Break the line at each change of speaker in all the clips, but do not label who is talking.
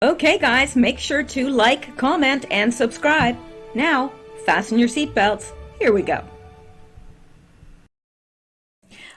Okay guys, make sure to like, comment, and subscribe. Now, fasten your seatbelts. Here we go.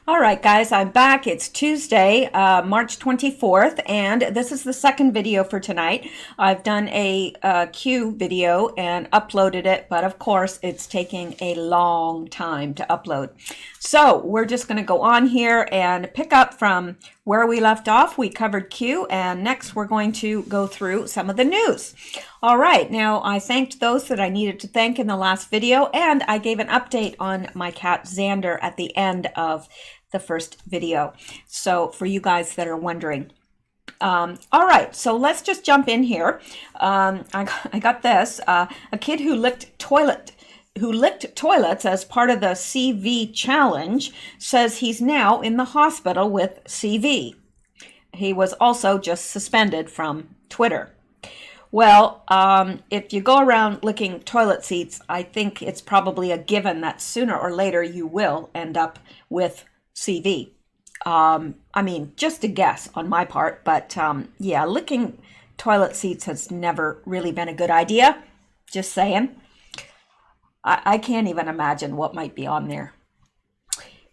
Alright guys, I'm back. It's Tuesday, March 24th, and this is the second video for tonight. I've done a Q video and uploaded it, but of course it's taking a long time to upload. So we're just going to go on here and pick up from where we left off. We covered Q, and next we're going to go through some of the news. All right, now I thanked those that I needed to thank in the last video, and I gave an update on my cat Xander at the end of the first video. So for you guys that are wondering. All right, so let's just jump in here. I got this. A kid who licked toilets as part of the CV challenge says he's now in the hospital with CV. He was also just suspended from Twitter. Well, if you go around licking toilet seats, I think it's probably a given that sooner or later you will end up with CV. I mean, just a guess on my part, but yeah, licking toilet seats has never really been a good idea. Just saying. I can't even imagine what might be on there.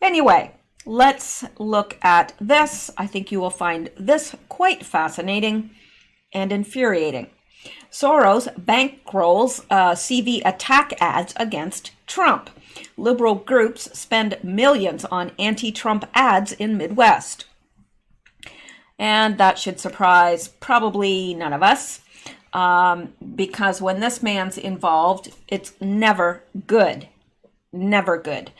Anyway, let's look at this. I think you will find this quite fascinating and infuriating. Soros bankrolls CV attack ads against Trump. Liberal groups spend millions on anti-Trump ads in Midwest. And that should surprise probably none of us. Because when this man's involved, it's never good. Never good.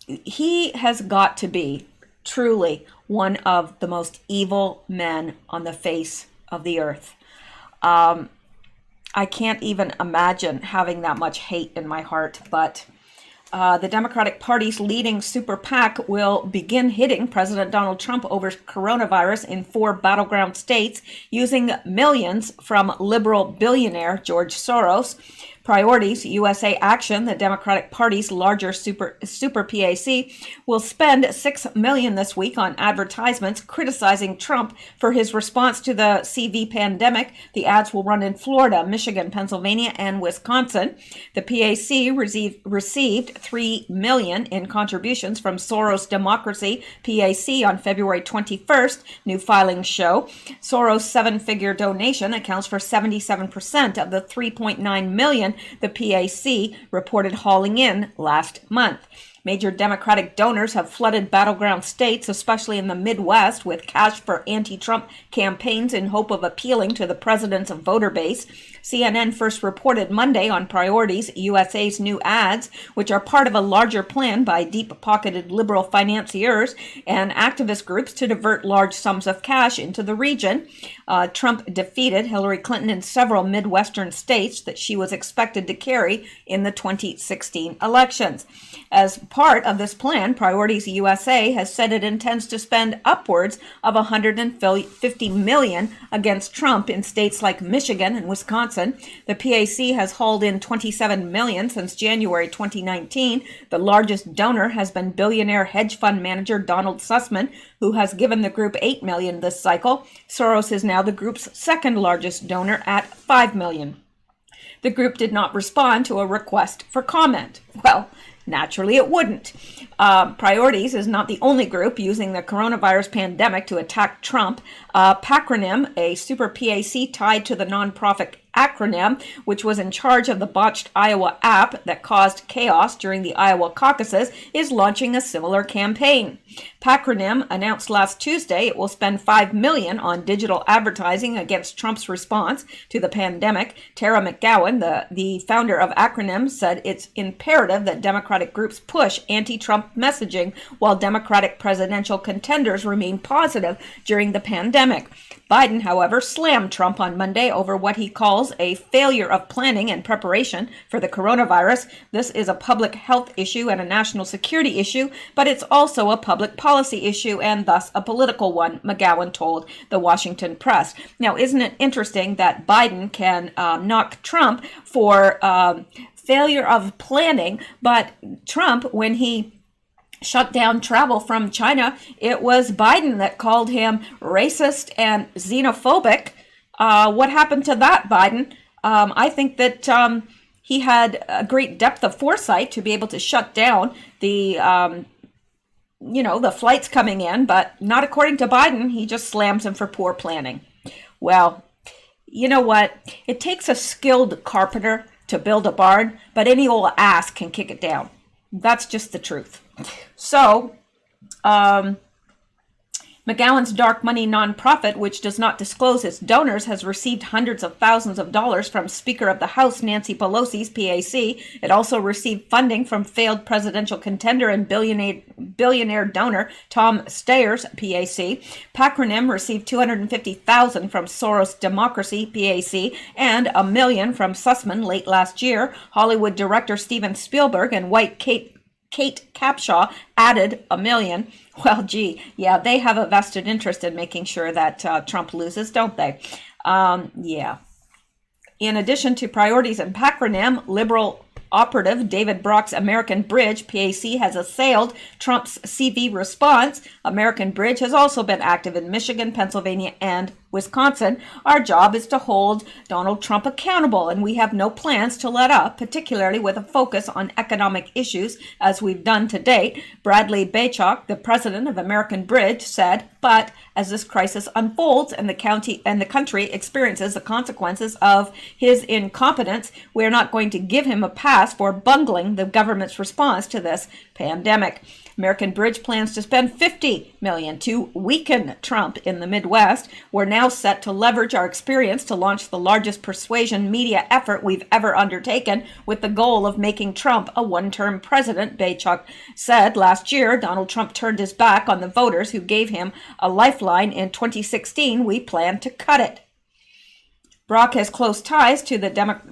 He has got to be truly one of the most evil men on the face of the earth. I can't even imagine having that much hate in my heart, but the Democratic Party's leading super PAC will begin hitting President Donald Trump over coronavirus in 4 battleground states using millions from liberal billionaire George Soros. Priorities USA Action, the Democratic Party's larger super PAC, will spend $6 million this week on advertisements criticizing Trump for his response to the CV pandemic. The ads will run in Florida, Michigan, Pennsylvania, and Wisconsin. The PAC received $3 million in contributions from Soros Democracy PAC on February 21st, new filings show. Soros' 7-figure donation accounts for 77% of the $3.9 million the PAC reported hauling in last month. Major Democratic donors have flooded battleground states, especially in the Midwest, with cash for anti-Trump campaigns in hope of appealing to the president's voter base. CNN first reported Monday on Priorities USA's new ads, which are part of a larger plan by deep-pocketed liberal financiers and activist groups to divert large sums of cash into the region. Trump defeated Hillary Clinton in several Midwestern states that she was expected to carry in the 2016 elections. As part of this plan, Priorities USA has said it intends to spend upwards of $150 million against Trump in states like Michigan and Wisconsin. The PAC has hauled in $27 million since January 2019. The largest donor has been billionaire hedge fund manager Donald Sussman, who has given the group $8 million this cycle. Soros is now the group's second largest donor at $5 million. The group did not respond to a request for comment. Well, naturally, it wouldn't. Priorities is not the only group using the coronavirus pandemic to attack Trump. Patronim, a super PAC tied to the nonprofit acronym, which was in charge of the botched Iowa app that caused chaos during the Iowa caucuses, is launching a similar campaign. Patronim announced last Tuesday it will spend $5 million on digital advertising against Trump's response to the pandemic. Tara McGowan, the founder of Acronym, said it's imperative that Democratic groups push anti-Trump messaging while Democratic presidential contenders remain positive during the pandemic. Biden, however, slammed Trump on Monday over what he calls a failure of planning and preparation for the coronavirus. This is a public health issue and a national security issue, but it's also a public policy issue and thus a political one, McGowan told the Washington Press. Now, isn't it interesting that Biden can knock Trump for failure of planning, but Trump, when he shut down travel from China, it was Biden that called him racist and xenophobic. What happened to that, Biden? I think that he had a great depth of foresight to be able to shut down the, the flights coming in, but not according to Biden. He just slams him for poor planning. Well, you know what? It takes a skilled carpenter to build a barn, but any old ass can kick it down. That's just the truth. So, McGowan's dark money nonprofit, which does not disclose its donors, has received hundreds of thousands of dollars from Speaker of the House Nancy Pelosi's PAC. It also received funding from failed presidential contender and billionaire donor Tom Steyer's PAC. Pacronym received $250,000 from Soros Democracy PAC and $1 million from Sussman late last year. Hollywood director Steven Spielberg and white Kate Capshaw added $1 million. Well, gee, yeah, they have a vested interest in making sure that Trump loses, don't they? Yeah. In addition to priorities and Pacronym, liberal operative David Brock's American Bridge PAC has assailed Trump's CV response. American Bridge has also been active in Michigan, Pennsylvania, and Wisconsin. Our job is to hold Donald Trump accountable, and we have no plans to let up, particularly with a focus on economic issues, as we've done to date. Bradley Baychok, the president of American Bridge, said, but as this crisis unfolds and the country experiences the consequences of his incompetence, we're not going to give him a pass for bungling the government's response to this pandemic. American Bridge plans to spend $50 million to weaken Trump in the Midwest. We're now set to leverage our experience to launch the largest persuasion media effort we've ever undertaken, with the goal of making Trump a one-term president, Baychuk said. Last year, Donald Trump turned his back on the voters who gave him a lifeline in 2016. We plan to cut it. Brock has close ties to the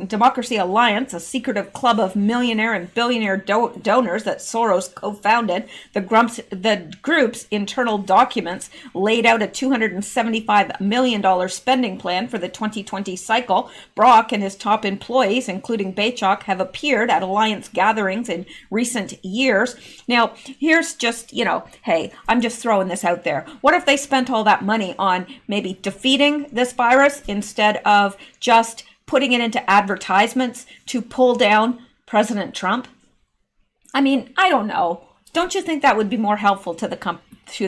Democracy Alliance, a secretive club of millionaire and billionaire donors that Soros co-founded. The group's internal documents laid out a $275 million spending plan for the 2020 cycle. Brock and his top employees, including Baychok, have appeared at Alliance gatherings in recent years. Now, here's just, hey, I'm just throwing this out there. What if they spent all that money on maybe defeating this virus instead of just putting it into advertisements to pull down President Trump? I mean, I don't know. Don't you think that would be more helpful to the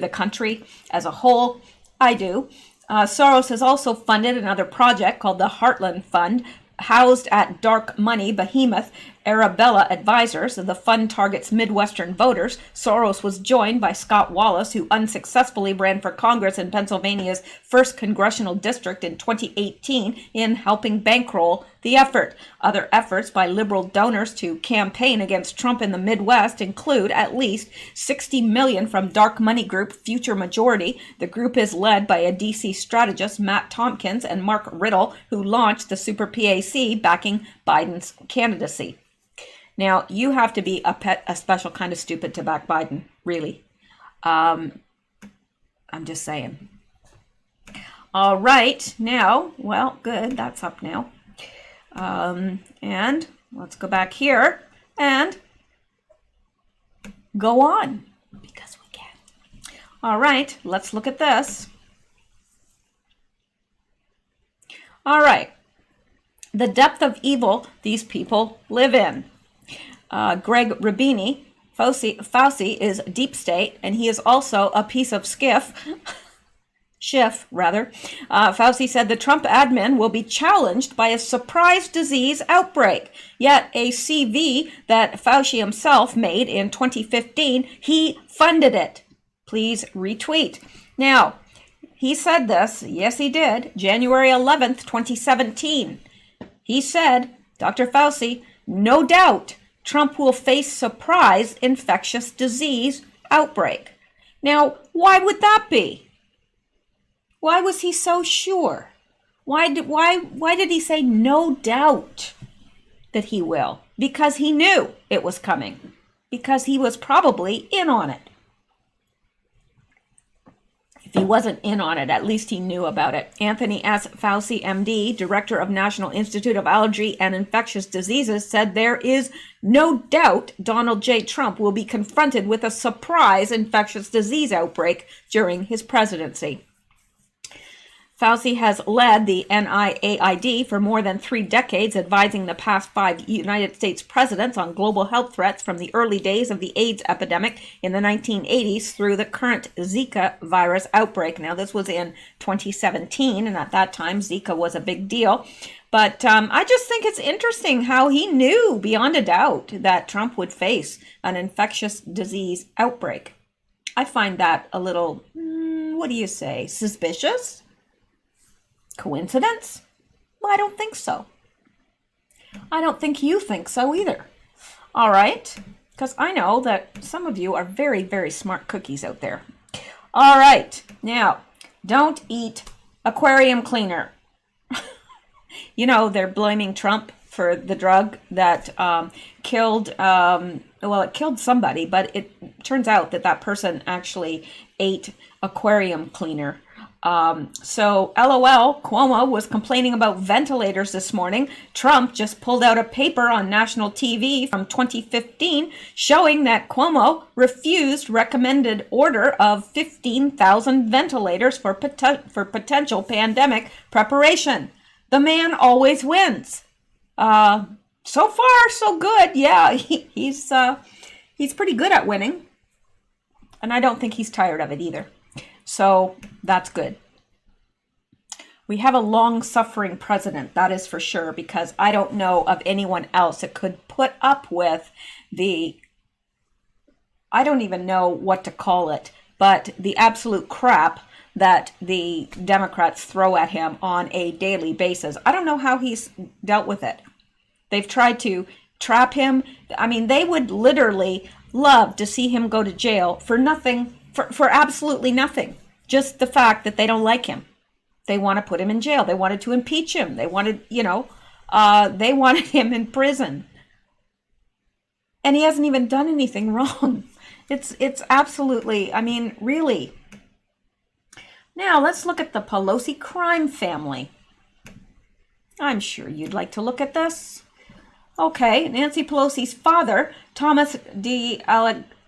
country as a whole? I do. Soros has also funded another project called the Heartland Fund, housed at dark money behemoth Arabella Advisors. The fund targets Midwestern voters. Soros was joined by Scott Wallace, who unsuccessfully ran for Congress in Pennsylvania's 1st Congressional District in 2018, in helping bankroll the effort. Other efforts by liberal donors to campaign against Trump in the Midwest include at least $60 million from dark money group Future Majority. The group is led by a D.C. strategist, Matt Tompkins, and Mark Riddle, who launched the Super PAC backing Biden's candidacy. Now, you have to be a special kind of stupid to back Biden, really. I'm just saying. All right, now, well, good, that's up now. And let's go back here and go on, because we can. All right, let's look at this. All right, the depth of evil these people live in. Greg Rubini, Fauci is deep state, and he is also a piece of Schiff. Fauci said the Trump admin will be challenged by a surprise disease outbreak. Yet a CV that Fauci himself made in 2015, he funded it. Please retweet. Now, he said this, yes he did, January 11th, 2017. He said, Dr. Fauci, no doubt Trump will face surprise infectious disease outbreak. Now, why would that be? Why was he so sure? Why did he say no doubt that he will? Because he knew it was coming. Because he was probably in on it. If he wasn't in on it, at least he knew about it. Anthony S. Fauci, MD, director of National Institute of Allergy and Infectious Diseases, said there is no doubt Donald J. Trump will be confronted with a surprise infectious disease outbreak during his presidency. Fauci has led the NIAID for more than 3 decades, advising the past 5 United States presidents on global health threats from the early days of the AIDS epidemic in the 1980s through the current Zika virus outbreak. Now, this was in 2017, and at that time, Zika was a big deal. But I just think it's interesting how he knew beyond a doubt that Trump would face an infectious disease outbreak. I find that a little, what do you say, suspicious? Coincidence? Well, I don't think so. I don't think you think so either. All right? Because I know that some of you are very, very smart cookies out there. All right. Now, don't eat aquarium cleaner. You know, they're blaming Trump for the drug that killed, it killed somebody, but it turns out that that person actually ate aquarium cleaner. So LOL, Cuomo was complaining about ventilators this morning. Trump just pulled out a paper on national TV from 2015 showing that Cuomo refused recommended order of 15,000 ventilators for potential pandemic preparation. The man always wins. So far, so good. Yeah, he's pretty good at winning. And I don't think he's tired of it either. So that's good. We have a long-suffering president, that is for sure, because I don't know of anyone else that could put up with I don't even know what to call it, but the absolute crap that the Democrats throw at him on a daily basis. I don't know how he's dealt with it. They've tried to trap him. I mean, they would literally love to see him go to jail for nothing, for absolutely nothing. Just the fact that they don't like him. They want to put him in jail. They wanted to impeach him. They wanted, they wanted him in prison. And he hasn't even done anything wrong. It's absolutely, I mean, really. Now, let's look at the Pelosi crime family. I'm sure you'd like to look at this. Okay, Nancy Pelosi's father, Thomas D.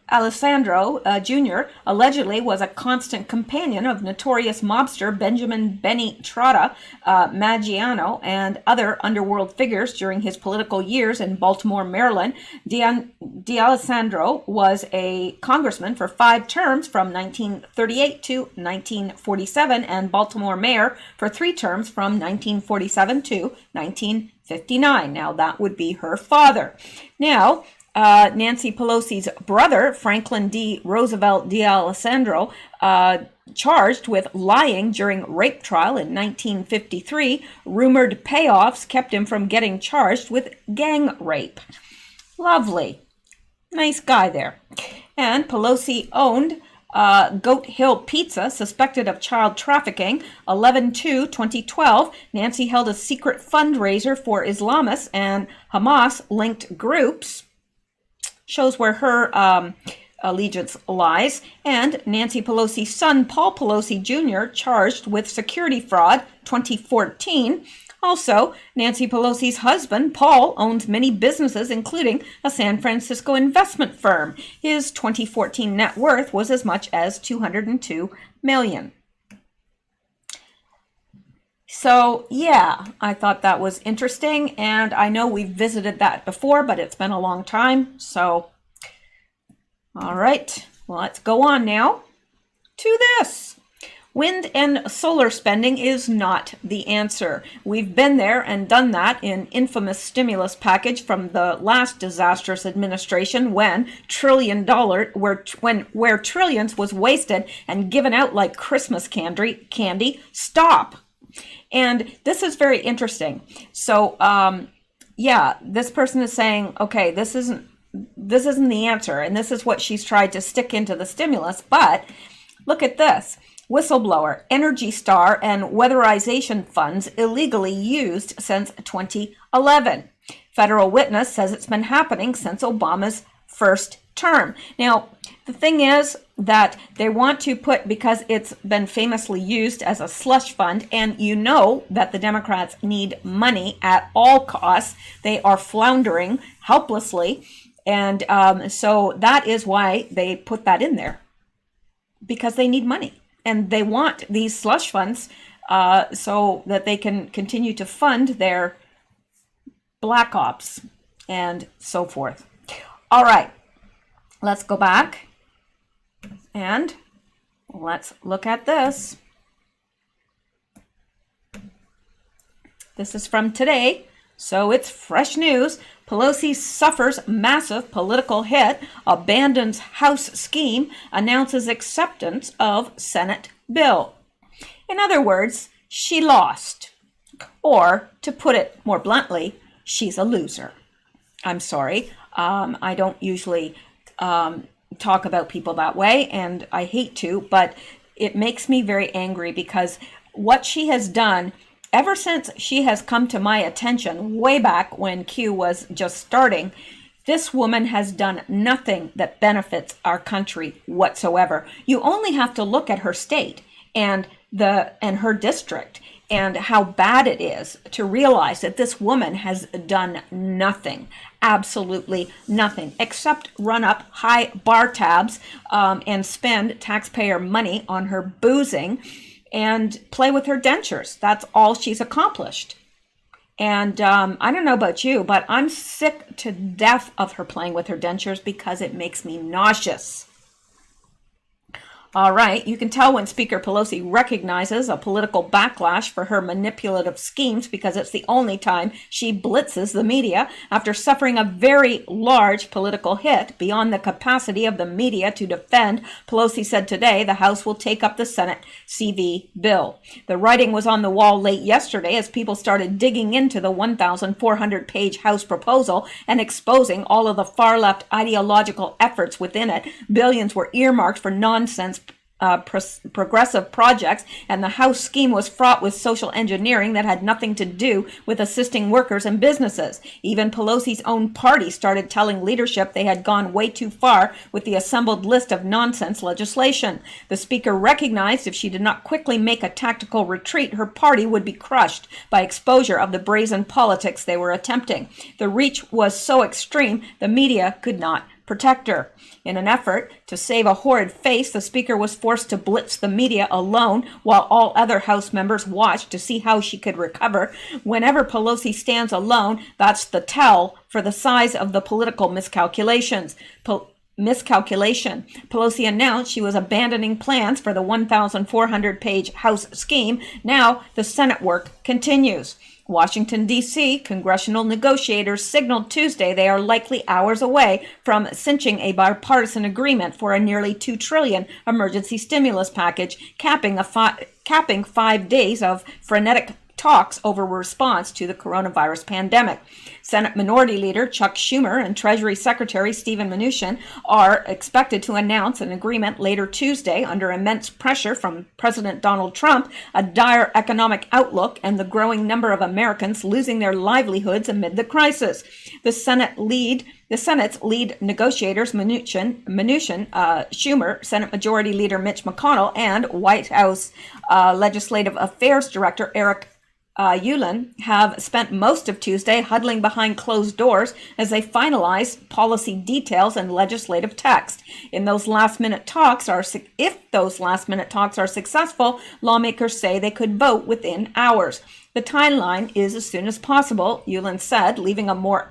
Alessandro Jr., allegedly was a constant companion of notorious mobster Benjamin Benny Trotta Maggiano and other underworld figures during his political years in Baltimore, Maryland. D'Alessandro was a congressman for 5 terms from 1938 to 1947 and Baltimore mayor for 3 terms from 1947 to 1959. Now, that would be her father. Now, Nancy Pelosi's brother, Franklin D. Roosevelt D'Alessandro, charged with lying during rape trial in 1953. Rumored payoffs kept him from getting charged with gang rape. Lovely. Nice guy there. And Pelosi owned Goat Hill Pizza, suspected of child trafficking. 11/2/2012, Nancy held a secret fundraiser for Islamists and Hamas-linked groups. Shows where her allegiance lies. And Nancy Pelosi's son, Paul Pelosi Jr., charged with security fraud, 2014. Also, Nancy Pelosi's husband, Paul, owns many businesses, including a San Francisco investment firm. His 2014 net worth was as much as $202 million. So, yeah, I thought that was interesting, and I know we've visited that before, but it's been a long time, so, all right, well, let's go on now to this. Wind and solar spending is not the answer. We've been there and done that in infamous stimulus package from the last disastrous administration when where trillions was wasted and given out like Christmas candy. Stop. And this is very interesting. So, this person is saying, okay, this isn't the answer, and this is what she's tried to stick into the stimulus. But look at this. Whistleblower, Energy Star, and weatherization funds illegally used since 2011. Federal witness says it's been happening since Obama's first term. Now, the thing is that they want to put, because it's been famously used as a slush fund, and you know that the Democrats need money at all costs. They are floundering helplessly. And so that is why they put that in there, because they need money. And they want these slush funds so that they can continue to fund their black ops and so forth. All right, let's go back and let's look at this. This is from today, so it's fresh news. Pelosi suffers massive political hit, abandons House scheme, announces acceptance of Senate bill. In other words, she lost. Or, to put it more bluntly, she's a loser. I'm sorry. I don't usually talk about people that way, and I hate to, but it makes me very angry because what she has done ever since she has come to my attention way back when Q was just starting, this woman has done nothing that benefits our country whatsoever. You only have to look at her state and her district and how bad it is to realize that this woman has done nothing, absolutely nothing, except run up high bar tabs and spend taxpayer money on her boozing and play with her dentures. That's all she's accomplished. And I don't know about you, but I'm sick to death of her playing with her dentures because it makes me nauseous. All right, you can tell when Speaker Pelosi recognizes a political backlash for her manipulative schemes because it's the only time she blitzes the media after suffering a very large political hit beyond the capacity of the media to defend. Pelosi said today the House will take up the Senate CV bill. The writing was on the wall late yesterday as people started digging into the 1,400-page House proposal and exposing all of the far-left ideological efforts within it. Billions were earmarked for nonsense progressive projects, and the House scheme was fraught with social engineering that had nothing to do with assisting workers and businesses. Even Pelosi's own party started telling leadership they had gone way too far with the assembled list of nonsense legislation. The Speaker recognized if she did not quickly make a tactical retreat, her party would be crushed by exposure of the brazen politics they were attempting. The reach was so extreme, the media could not protect her. In an effort to save a horrid face, the Speaker was forced to blitz the media alone while all other House members watched to see how she could recover. Whenever Pelosi stands alone, that's the tell for the size of the political miscalculation. Pelosi announced she was abandoning plans for the 1,400-page House scheme. Now the Senate work continues. Washington, D.C., congressional negotiators signaled Tuesday they are likely hours away from cinching a bipartisan agreement for a nearly $2 trillion emergency stimulus package, capping 5 days of frenetic talks over response to the coronavirus pandemic. Senate Minority Leader Chuck Schumer and Treasury Secretary Steven Mnuchin are expected to announce an agreement later Tuesday under immense pressure from President Donald Trump, a dire economic outlook, and the growing number of Americans losing their livelihoods amid the crisis. The Senate's lead negotiators, Mnuchin, Schumer, Senate Majority Leader Mitch McConnell, and White House Legislative Affairs Director Eric Uihlein have spent most of Tuesday huddling behind closed doors as they finalize policy details and legislative text. If those last-minute talks are successful, lawmakers say they could vote within hours. The timeline is as soon as possible, Uihlein said, leaving a more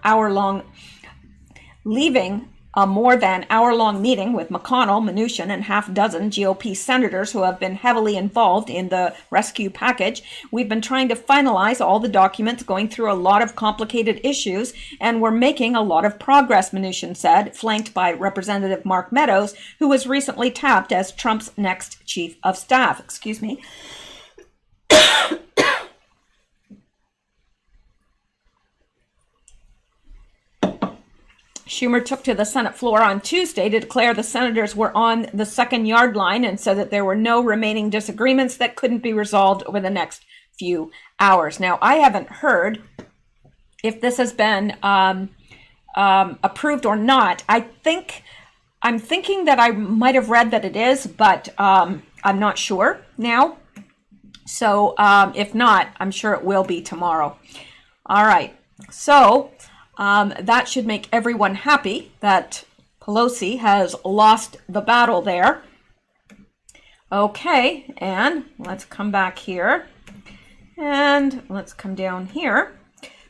than hour-long meeting with McConnell, Mnuchin, and half dozen GOP senators who have been heavily involved in the rescue package. We've been trying to finalize all the documents, going through a lot of complicated issues, and we're making a lot of progress, Mnuchin said, flanked by Representative Mark Meadows, who was recently tapped as Trump's next chief of staff. Excuse me. Schumer took to the Senate floor on Tuesday to declare the senators were on the second yard line and said that there were no remaining disagreements that couldn't be resolved over the next few hours. Now, I haven't heard if this has been approved or not. I'm thinking that I might have read that it is, but I'm not sure now. So if not, I'm sure it will be tomorrow. All right. So that should make everyone happy that Pelosi has lost the battle there. Okay, and let's come back here. And let's come down here.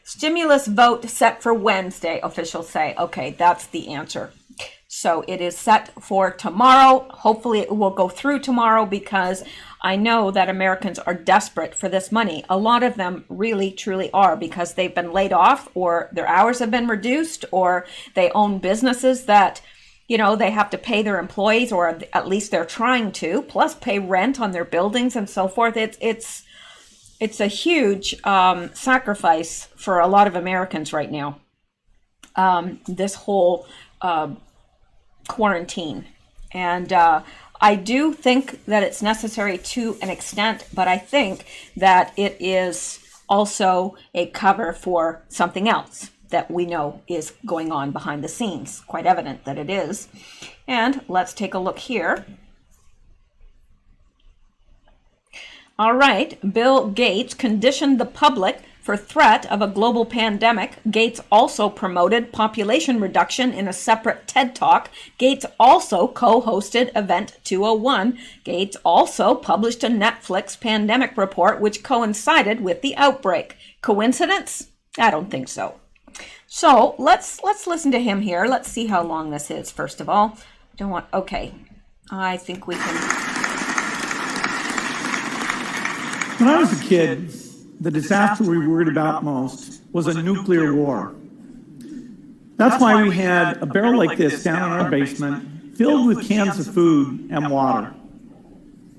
Stimulus vote set for Wednesday, officials say. Okay, that's the answer. So it is set for tomorrow. Hopefully it will go through tomorrow because I know that Americans are desperate for this money. A lot of them really, truly are because they've been laid off or their hours have been reduced or they own businesses that, you know, they have to pay their employees or at least they're trying to, plus pay rent on their buildings and so forth. It's a huge sacrifice for a lot of Americans right now, this whole quarantine. And I do think that it's necessary to an extent, but I think that it is also a cover for something else that we know is going on behind the scenes. Quite evident that it is. And let's take a look here. All right, Bill Gates conditioned the public for threat of a global pandemic. Gates also promoted population reduction in a separate TED Talk. Gates also co-hosted Event 201. Gates also published a Netflix pandemic report which coincided with the outbreak. Coincidence? I don't think so. So let's listen to him here. Let's see how long this is, first of all. Okay, I think we can...
When I was a kid, the disaster we worried about most was a nuclear war. That's why we had a barrel like this down in our basement, filled with cans of food and water.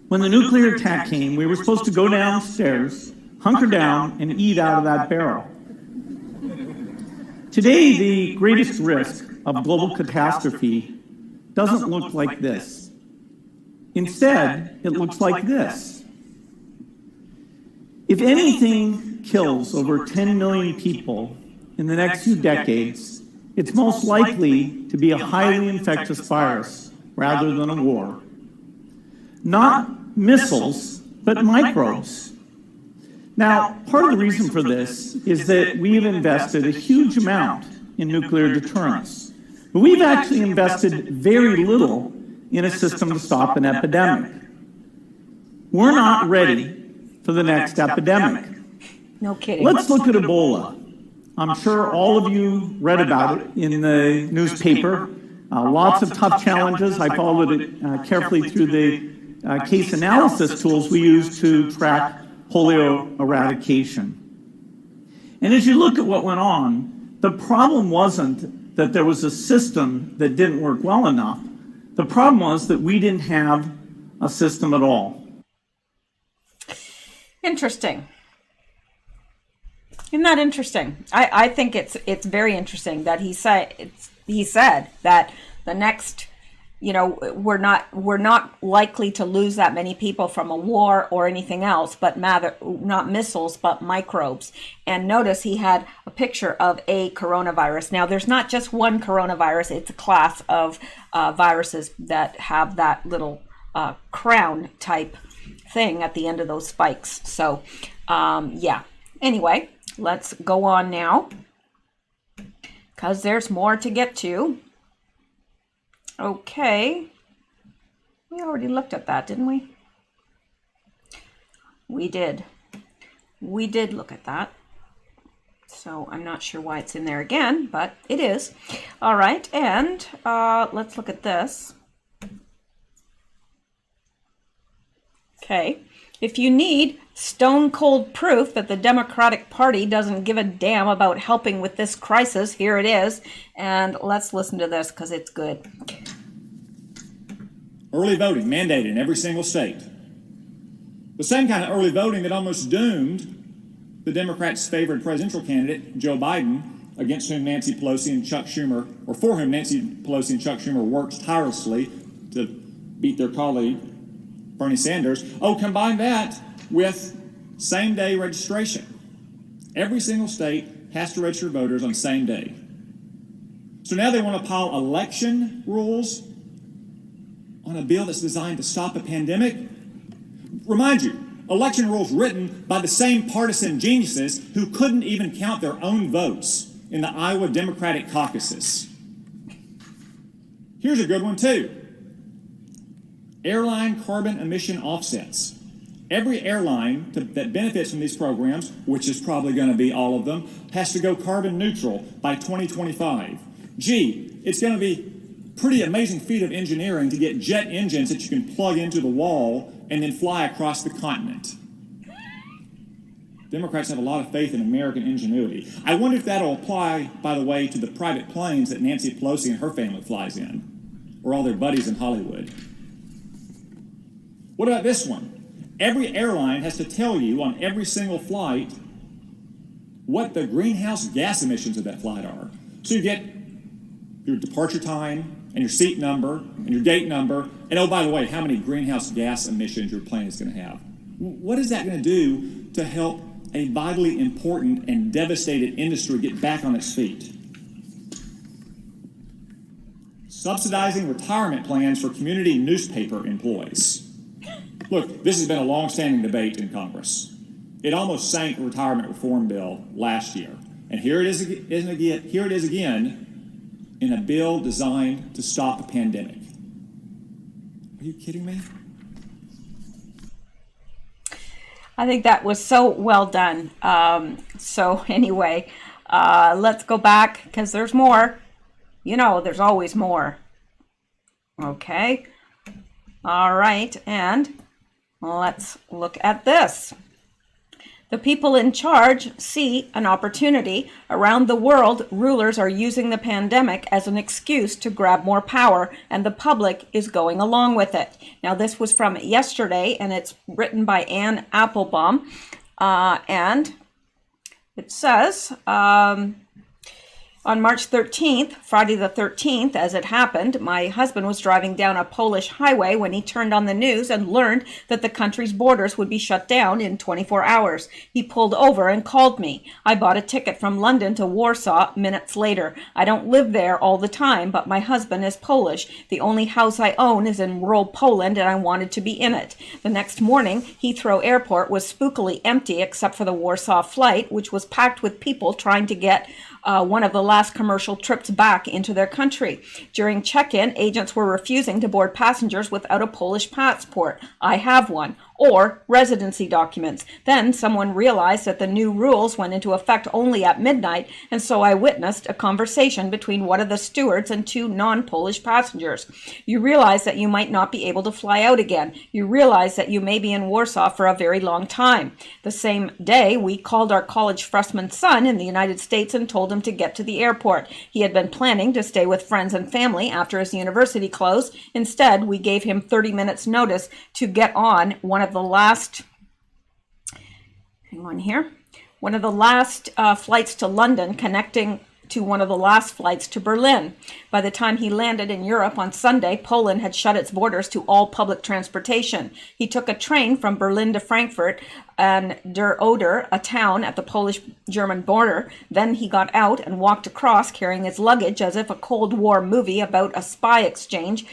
When the nuclear attack came, we were supposed to go downstairs, hunker down, and eat out of that barrel. Today, the greatest risk of global catastrophe doesn't look like this. Instead, it looks like this. If anything kills over 10 million people in the next few decades, it's most likely to be a highly infectious virus rather than a war. Not missiles, but microbes. Now, part of the reason for this is that we've invested a huge amount in nuclear deterrence, but we've actually invested very little in a system to stop an epidemic. We're not ready for the next epidemic.
No kidding.
Let's look at Ebola. I'm sure all of you read about it in the newspaper. Lots of tough challenges. I followed it carefully through the case analysis tools we use to track polio eradication. And as you look at what went on, the problem wasn't that there was a system that didn't work well enough. The problem was that we didn't have a system at all.
Interesting. Isn't that interesting? I think it's very interesting that he said that the next, you know, we're not likely to lose that many people from a war or anything else, but not missiles, but microbes. And notice he had a picture of a coronavirus. Now, there's not just one coronavirus; it's a class of viruses that have that little crown type thing at the end of those spikes. So yeah, anyway, let's go on now because there's more to get to. Okay, we already looked at that, didn't we? We did look at that, so I'm not sure why it's in there again, but it is. All right, and let's look at this. Okay, if you need stone cold proof that the Democratic Party doesn't give a damn about helping with this crisis, here it is. And let's listen to this because it's good.
Early voting mandated in every single state. The same kind of early voting that almost doomed the Democrats' favored presidential candidate, Joe Biden, against whom Nancy Pelosi and Chuck Schumer, or for whom Nancy Pelosi and Chuck Schumer worked tirelessly to beat their colleague, Bernie Sanders. Oh, combine that with same-day registration. Every single state has to register voters on same day. So now they want to pile election rules on a bill that's designed to stop a pandemic. Remind you, election rules written by the same partisan geniuses who couldn't even count their own votes in the Iowa Democratic caucuses. Here's a good one, too. Airline carbon emission offsets. Every airline that benefits from these programs, which is probably going to be all of them, has to go carbon neutral by 2025. Gee, it's going to be a pretty amazing feat of engineering to get jet engines that you can plug into the wall and then fly across the continent. Democrats have a lot of faith in American ingenuity. I wonder if that'll apply, by the way, to the private planes that Nancy Pelosi and her family flies in, or all their buddies in Hollywood. What about this one? Every airline has to tell you on every single flight what the greenhouse gas emissions of that flight are. So you get your departure time and your seat number and your gate number, and oh, by the way, how many greenhouse gas emissions your plane is going to have. What is that going to do to help a vitally important and devastated industry get back on its feet? Subsidizing retirement plans for community newspaper employees. Look, this has been a long-standing debate in Congress. It almost sank the retirement reform bill last year. And here it is again in a bill designed to stop a pandemic. Are you kidding me?
I think that was so well done. So anyway, let's go back because there's more. You know, there's always more. Okay. All right. And let's look at this. The people in charge see an opportunity. Around the world, rulers are using the pandemic as an excuse to grab more power, and the public is going along with it. Now, this was from yesterday, and it's written by Anne Applebaum, and it says, on March 13th, Friday the 13th, as it happened, my husband was driving down a Polish highway when he turned on the news and learned that the country's borders would be shut down in 24 hours. He pulled over and called me. I bought a ticket from London to Warsaw minutes later. I don't live there all the time, but my husband is Polish. The only house I own is in rural Poland, and I wanted to be in it. The next morning, Heathrow Airport was spookily empty except for the Warsaw flight, which was packed with people trying to get one of the last commercial trips back into their country. During check-in, agents were refusing to board passengers without a Polish passport. I have one. Or residency documents. Then someone realized that the new rules went into effect only at midnight, and so I witnessed a conversation between one of the stewards and two non-Polish passengers. You realize that you might not be able to fly out again. You realize that you may be in Warsaw for a very long time. The same day, we called our college freshman son in the United States and told him to get to the airport. He had been planning to stay with friends and family after his university closed. Instead, we gave him 30 minutes notice to get on one of the last flights to London, connecting to one of the last flights to Berlin. By the time he landed in Europe on Sunday, Poland had shut its borders to all public transportation. He took a train from Berlin to Frankfurt and Der Oder, a town at the Polish-German border. Then he got out and walked across carrying his luggage as if a Cold War movie about a spy exchange.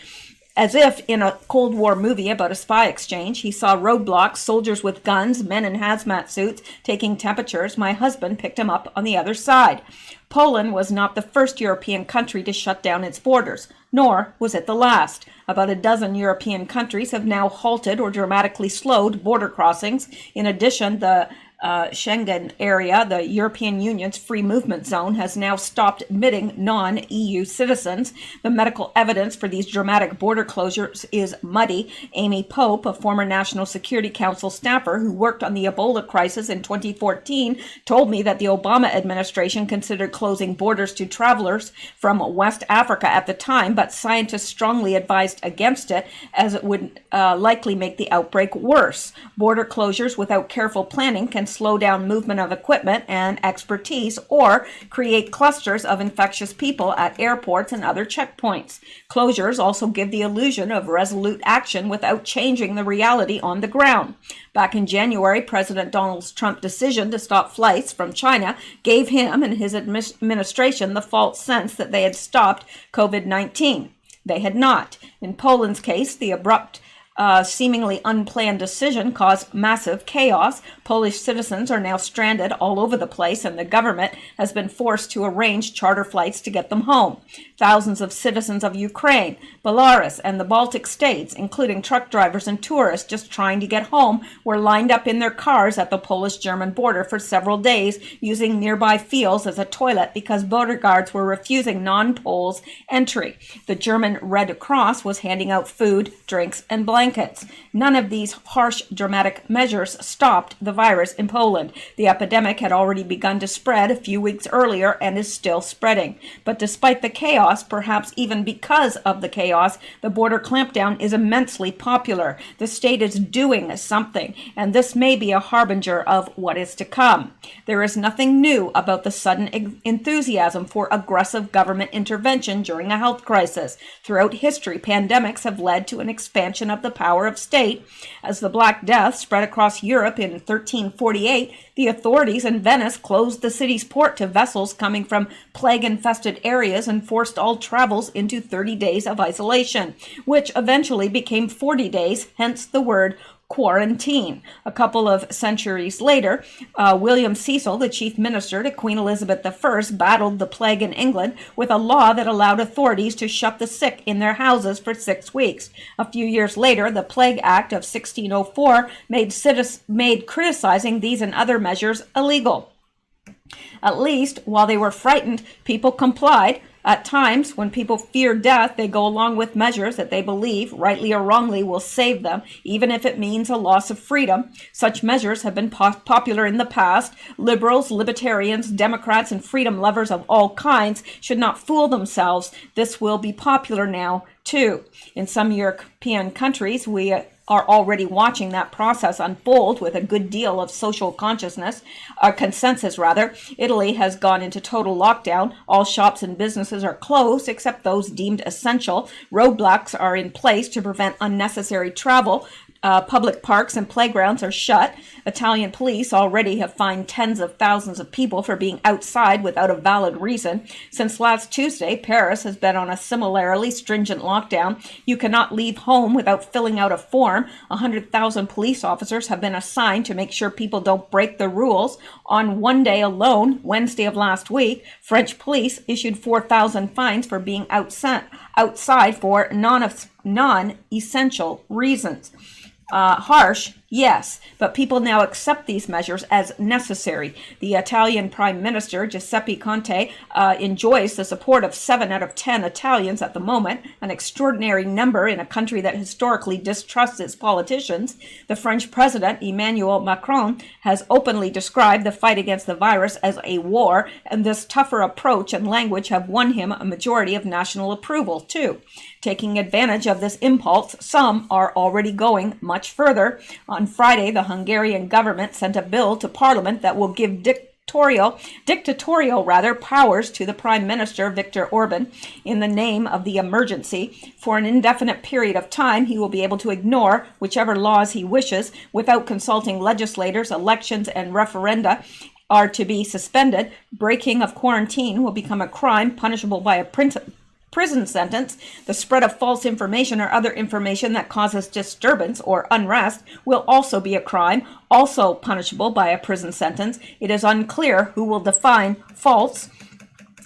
As if in a Cold War movie about a spy exchange, he saw roadblocks, soldiers with guns, men in hazmat suits taking temperatures. My husband picked him up on the other side. Poland was not the first European country to shut down its borders, nor was it the last. About a dozen European countries have now halted or dramatically slowed border crossings. In addition, the Schengen area, the European Union's free movement zone, has now stopped admitting non-EU citizens. The medical evidence for these dramatic border closures is muddy. Amy Pope, a former National Security Council staffer who worked on the Ebola crisis in 2014, told me that the Obama administration considered closing borders to travelers from West Africa at the time, but scientists strongly advised against it as it would likely make the outbreak worse. Border closures without careful planning can slow down movement of equipment and expertise or create clusters of infectious people at airports and other checkpoints. Closures also give the illusion of resolute action without changing the reality on the ground. Back in January, President Donald Trump's decision to stop flights from China gave him and his administration the false sense that they had stopped COVID-19. They had not. In Poland's case, the abrupt seemingly unplanned decision caused massive chaos. Polish citizens are now stranded all over the place, and the government has been forced to arrange charter flights to get them home. Thousands of citizens of Ukraine, Belarus, and the Baltic states, including truck drivers and tourists just trying to get home, were lined up in their cars at the Polish-German border for several days, using nearby fields as a toilet because border guards were refusing non-Poles entry. The German Red Cross was handing out food, drinks, and blankets. None of these harsh, dramatic measures stopped the virus in Poland. The epidemic had already begun to spread a few weeks earlier and is still spreading. But despite the chaos, perhaps even because of the chaos, the border clampdown is immensely popular. The state is doing something, and this may be a harbinger of what is to come. There is nothing new about the sudden enthusiasm for aggressive government intervention during a health crisis. Throughout history, pandemics have led to an expansion of the power of state. As the Black Death spread across Europe in 1348, the authorities in Venice closed the city's port to vessels coming from plague-infested areas and forced all travels into 30 days of isolation, which eventually became 40 days, hence the word quarantine. A couple of centuries later, William Cecil, the chief minister to Queen Elizabeth I, battled the plague in England with a law that allowed authorities to shut the sick in their houses for 6 weeks. A few years later, the Plague Act of 1604 made criticizing these and other measures illegal. At least, while they were frightened, people complied. At times, when people fear death, they go along with measures that they believe, rightly or wrongly, will save them, even if it means a loss of freedom. Such measures have been popular in the past. Liberals, libertarians, Democrats, and freedom lovers of all kinds should not fool themselves. This will be popular now, too. In some European countries, we are already watching that process unfold with a good deal of social consensus. Italy has gone into total lockdown. All shops and businesses are closed except those deemed essential. Roadblocks are in place to prevent unnecessary travel. Public parks and playgrounds are shut. Italian police already have fined tens of thousands of people for being outside without a valid reason. Since last Tuesday, Paris has been on a similarly stringent lockdown. You cannot leave home without filling out a form. 100,000 police officers have been assigned to make sure people don't break the rules. On one day alone, Wednesday of last week, French police issued 4,000 fines for being outside for non-essential reasons. Harsh, yes, but people now accept these measures as necessary. The Italian Prime Minister, Giuseppe Conte, enjoys the support of 7 out of 10 Italians at the moment, an extraordinary number in a country that historically distrusts its politicians. The French President, Emmanuel Macron, has openly described the fight against the virus as a war, and this tougher approach and language have won him a majority of national approval, too. Taking advantage of this impulse, some are already going much further. On Friday, the Hungarian government sent a bill to Parliament that will give dictatorial powers to the Prime Minister, Viktor Orban, in the name of the emergency. For an indefinite period of time, he will be able to ignore whichever laws he wishes without consulting legislators. Elections and referenda are to be suspended. Breaking of quarantine will become a crime punishable by a prison sentence. The spread of false information or other information that causes disturbance or unrest will also be a crime, also punishable by a prison sentence. It is unclear who will define false.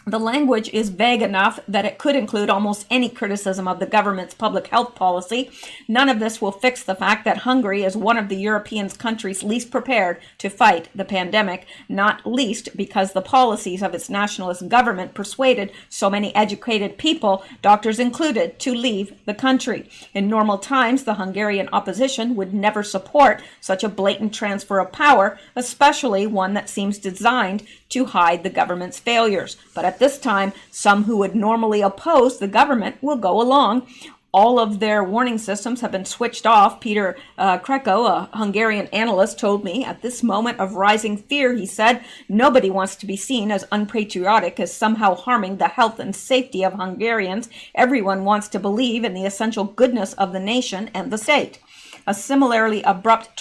The language is vague enough that it could include almost any criticism of the government's public health policy. None of this will fix the fact that Hungary is one of the European countries least prepared to fight the pandemic, not least because the policies of its nationalist government persuaded so many educated people, doctors included, to leave the country. In normal times, the Hungarian opposition would never support such a blatant transfer of power, especially one that seems designed to hide the government's failures. But at this time, some who would normally oppose the government will go along. All of their warning systems have been switched off. Peter Kreko, a Hungarian analyst, told me at this moment of rising fear, he said, nobody wants to be seen as unpatriotic, as somehow harming the health and safety of Hungarians. Everyone wants to believe in the essential goodness of the nation and the state. A similarly abrupt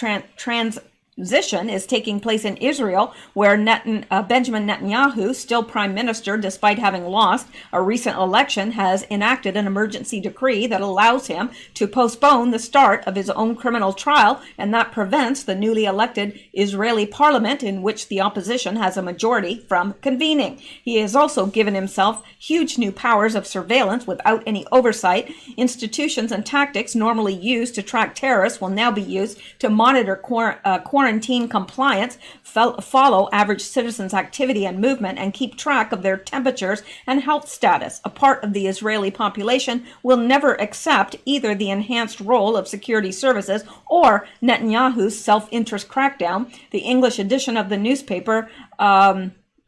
transition is taking place in Israel, where Benjamin Netanyahu, still prime minister despite having lost a recent election, has enacted an emergency decree that allows him to postpone the start of his own criminal trial, and that prevents the newly elected Israeli parliament, in which the opposition has a majority, from convening. He has also given himself huge new powers of surveillance without any oversight. Institutions and tactics normally used to track terrorists will now be used to monitor quarantine compliance, follow average citizens' activity and movement, and keep track of their temperatures and health status. A part of the Israeli population will never accept either the enhanced role of security services or Netanyahu's self-interest crackdown. The English edition of the newspaper,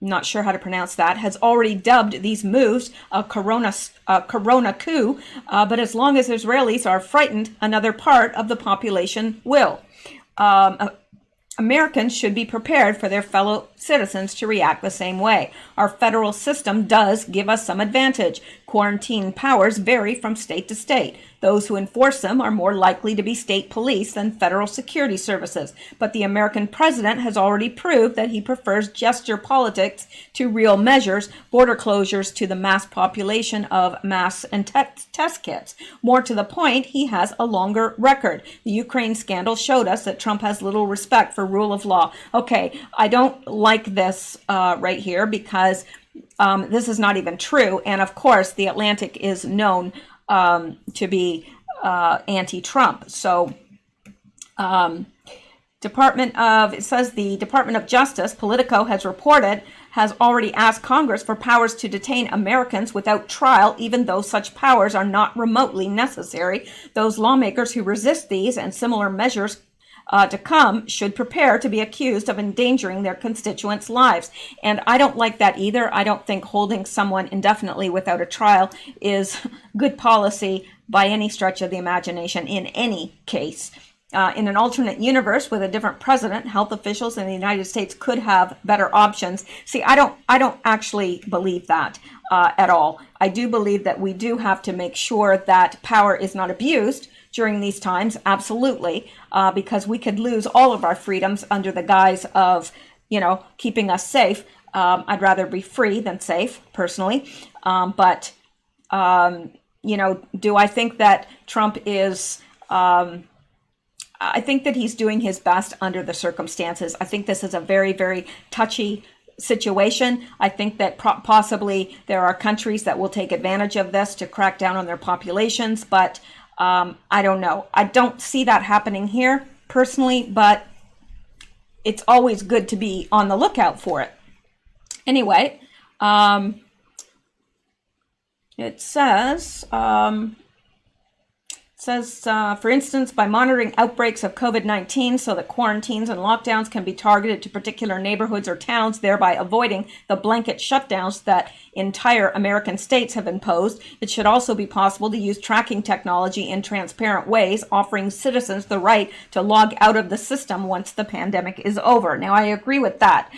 not sure how to pronounce that, has already dubbed these moves a corona coup, but as long as Israelis are frightened, another part of the population will. Americans should be prepared for their fellow citizens to react the same way. Our federal system does give us some advantage. Quarantine powers vary from state to state. Those who enforce them are more likely to be state police than federal security services. But the American president has already proved that he prefers gesture politics to real measures, border closures to the mass population of masks and test kits. More to the point, he has a longer record. The Ukraine scandal showed us that Trump has little respect for rule of law. Okay, I don't like this right here because this is not even true. And of course, the Atlantic is known to be anti-Trump. So it says the Department of Justice, Politico has reported, has already asked Congress for powers to detain Americans without trial, even though such powers are not remotely necessary. Those lawmakers who resist these and similar measures to come should prepare to be accused of endangering their constituents' lives. And I don't like that either. I don't think holding someone indefinitely without a trial is good policy by any stretch of the imagination in any case. In an alternate universe with a different president, health officials in the United States could have better options. See, I don't actually believe that at all. I do believe that we do have to make sure that power is not abused during these times, absolutely, because we could lose all of our freedoms under the guise of, keeping us safe. I'd rather be free than safe, personally. But do I think that Trump is... I think that he's doing his best under the circumstances. I think this is a very, very touchy situation. I think that possibly there are countries that will take advantage of this to crack down on their populations, but I don't know. I don't see that happening here personally, but it's always good to be on the lookout for it. Anyway, it says... for instance, by monitoring outbreaks of COVID-19 so that quarantines and lockdowns can be targeted to particular neighborhoods or towns, thereby avoiding the blanket shutdowns that entire American states have imposed. It should also be possible to use tracking technology in transparent ways, offering citizens the right to log out of the system once the pandemic is over. Now, I agree with that.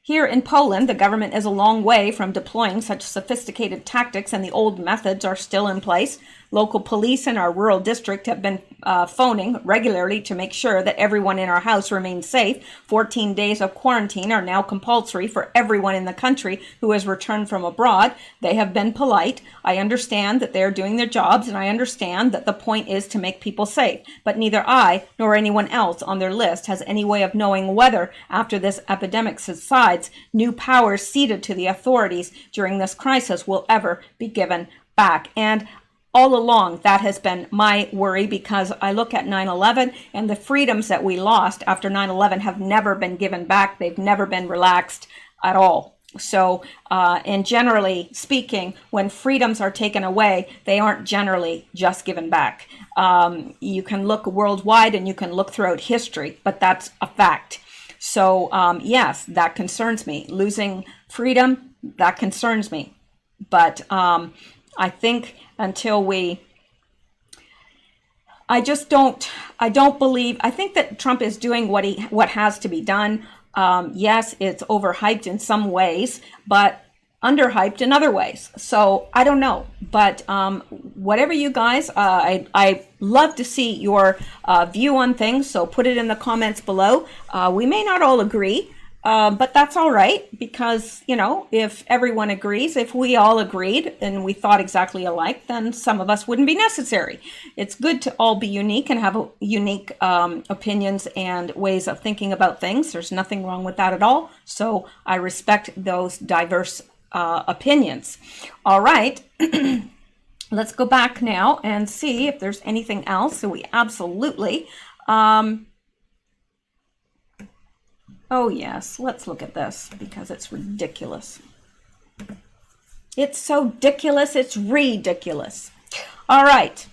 Here in Poland, the government is a long way from deploying such sophisticated tactics, and the old methods are still in place. Local police in our rural district have been phoning regularly to make sure that everyone in our house remains safe. 14 days of quarantine are now compulsory for everyone in the country who has returned from abroad. They have been polite. I understand that they are doing their jobs, and I understand that the point is to make people safe. But neither I nor anyone else on their list has any way of knowing whether, after this epidemic subsides, new powers ceded to the authorities during this crisis will ever be given back. And all along, that has been my worry, because I look at 9/11 and the freedoms that we lost after 9/11 have never been given back. They've never been relaxed at all. So, and generally speaking, when freedoms are taken away, they aren't generally just given back. You can look worldwide and you can look throughout history, but that's a fact. So, yes, that concerns me. Losing freedom, that concerns me. But I think until I don't believe, I think that Trump is doing what has to be done. Yes, it's overhyped in some ways, but underhyped in other ways. So I don't know, but whatever you guys, I love to see your view on things. So put it in the comments below. We may not all agree, but that's all right, because, you know, if everyone agrees, if we all agreed and we thought exactly alike, then some of us wouldn't be necessary. It's good to all be unique and have unique opinions and ways of thinking about things. There's nothing wrong with that at all. So I respect those diverse opinions. All right. Let's go back now and see if there's anything else. So we absolutely... oh, yes. Let's look at this because it's ridiculous. It's so ridiculous. It's ridiculous. All right.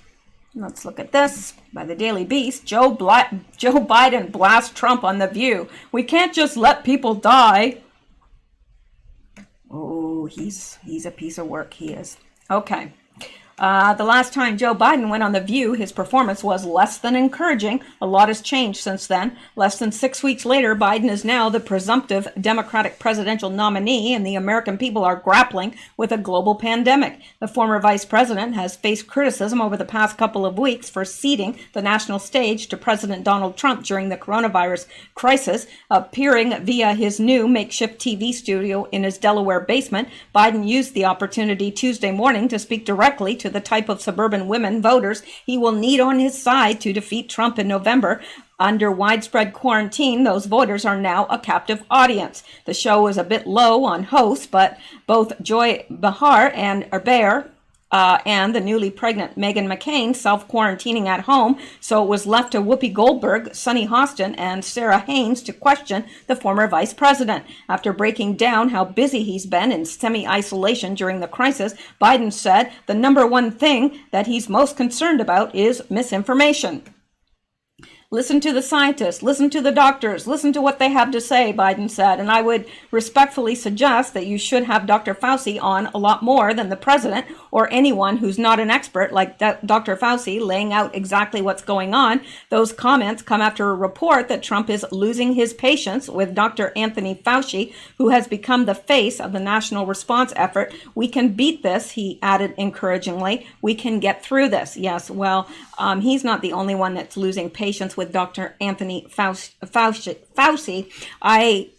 Let's look at this by the Daily Beast. Joe Biden blasts Trump on The View. We can't just let people die. Oh, he's a piece of work. He is. Okay. The last time Joe Biden went on The View, his performance was less than encouraging. A lot has changed since then. Less than 6 weeks later, Biden is now the presumptive Democratic presidential nominee, and the American people are grappling with a global pandemic. The former vice president has faced criticism over the past couple of weeks for ceding the national stage to President Donald Trump during the coronavirus crisis. Appearing via his new makeshift TV studio in his Delaware basement, Biden used the opportunity Tuesday morning to speak directly to the type of suburban women voters he will need on his side to defeat Trump in November. Under widespread quarantine, those voters are now a captive audience. The show was a bit low on hosts, but both Joy Behar and the newly pregnant Meghan McCain self-quarantining at home, so it was left to Whoopi Goldberg, Sunny Hostin, and Sarah Haynes to question the former vice president. After breaking down how busy he's been in semi-isolation during the crisis, Biden said the number one thing that he's most concerned about is misinformation. Listen to the scientists, listen to the doctors, listen to what they have to say, Biden said. And I would respectfully suggest that you should have Dr. Fauci on a lot more than the president or anyone who's not an expert like Dr. Fauci laying out exactly what's going on. Those comments come after a report that Trump is losing his patience with Dr. Anthony Fauci, who has become the face of the national response effort. We can beat this, he added encouragingly. We can get through this. Yes, well, he's not the only one that's losing patience with Dr. Anthony Fauci. I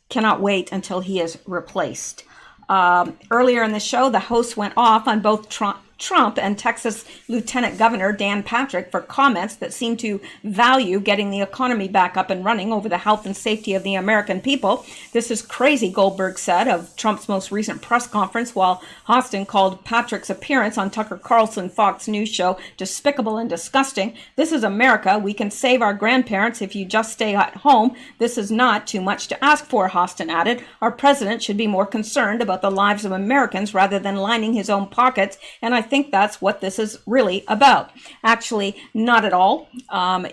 cannot wait until he is replaced. Earlier in the show, the host went off on both Trump and Texas Lieutenant Governor Dan Patrick for comments that seem to value getting the economy back up and running over the health and safety of the American people. This is crazy, Goldberg said of Trump's most recent press conference, while Hostin called Patrick's appearance on Tucker Carlson Fox News show despicable and disgusting. This is America. We can save our grandparents if you just stay at home. This is not too much to ask for, Hostin added. Our president should be more concerned about the lives of Americans rather than lining his own pockets, and I think that's what this is really about. Actually, not at all.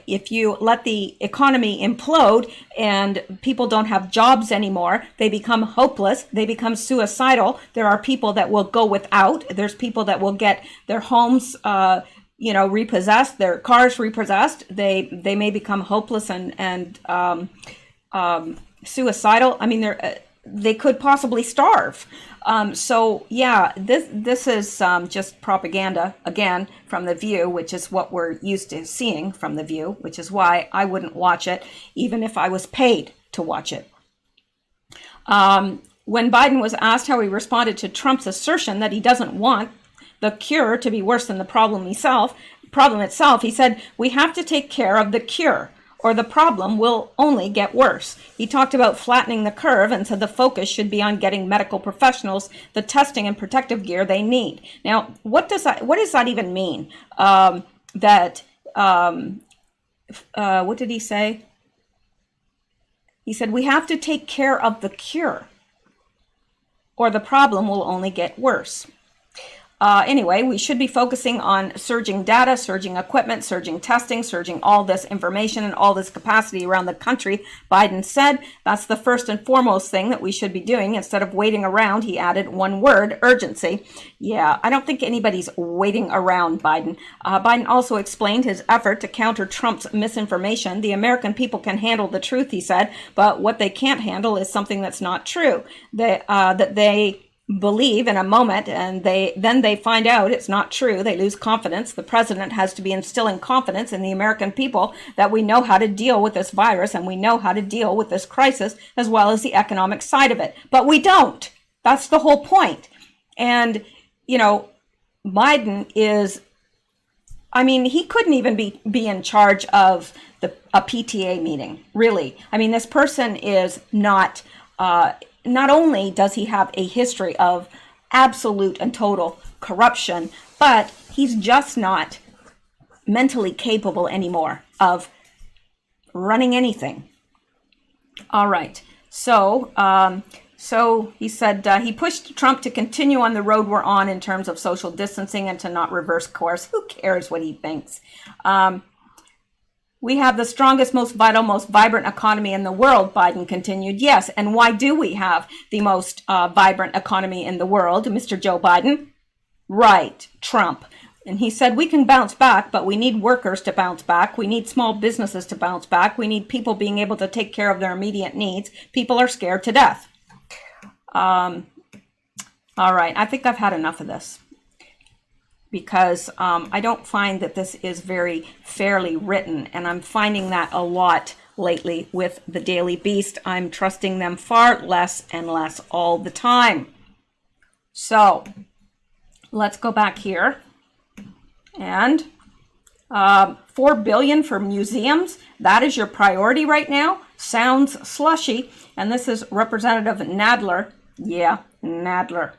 If you let the economy implode and people don't have jobs anymore, they become hopeless, they become suicidal. There are people that will go without. There's people that will get their homes repossessed, their cars repossessed. They may become hopeless and suicidal. I mean, they could possibly starve. So yeah, this is just propaganda again from The View, which is what we're used to seeing from The View, which is why I wouldn't watch it even if I was paid to watch it. When Biden was asked how he responded to Trump's assertion that he doesn't want the cure to be worse than the problem itself, he said, "We have to take care of the cure, or the problem will only get worse." He talked about flattening the curve and said the focus should be on getting medical professionals the testing and protective gear they need. Now, what does that even mean? What did he say? He said, we have to take care of the cure, or the problem will only get worse. Anyway, we should be focusing on surging data, surging equipment, surging testing, surging all this information and all this capacity around the country, Biden said. That's the first and foremost thing that we should be doing instead of waiting around. He added one word, urgency. Yeah, I don't think anybody's waiting around Biden. Biden also explained his effort to counter Trump's misinformation. The American people can handle the truth, he said, but what they can't handle is something that's not true. believe in a moment, and then they find out it's not true. They lose confidence. The president has to be instilling confidence in the American people that we know how to deal with this virus and we know how to deal with this crisis as well as the economic side of it. But we don't. That's the whole point. And, Biden is, he couldn't even be in charge of a PTA meeting, really. This person is not only does he have a history of absolute and total corruption, but he's just not mentally capable anymore of running anything. All right. So he said he pushed Trump to continue on the road we're on in terms of social distancing and to not reverse course. Who cares what he thinks? We have the strongest, most vital, most vibrant economy in the world, Biden continued. Yes, and why do we have the most vibrant economy in the world, Mr. Joe Biden? Right, Trump. And he said we can bounce back, but we need workers to bounce back. We need small businesses to bounce back. We need people being able to take care of their immediate needs. People are scared to death. All right, I think I've had enough of this, because I don't find that this is very fairly written, and I'm finding that a lot lately with the Daily Beast. I'm trusting them far less and less all the time. So let's go back here. And $4 billion for museums, that is your priority right now? Sounds slushy. And this is Representative Nadler. Yeah, Nadler.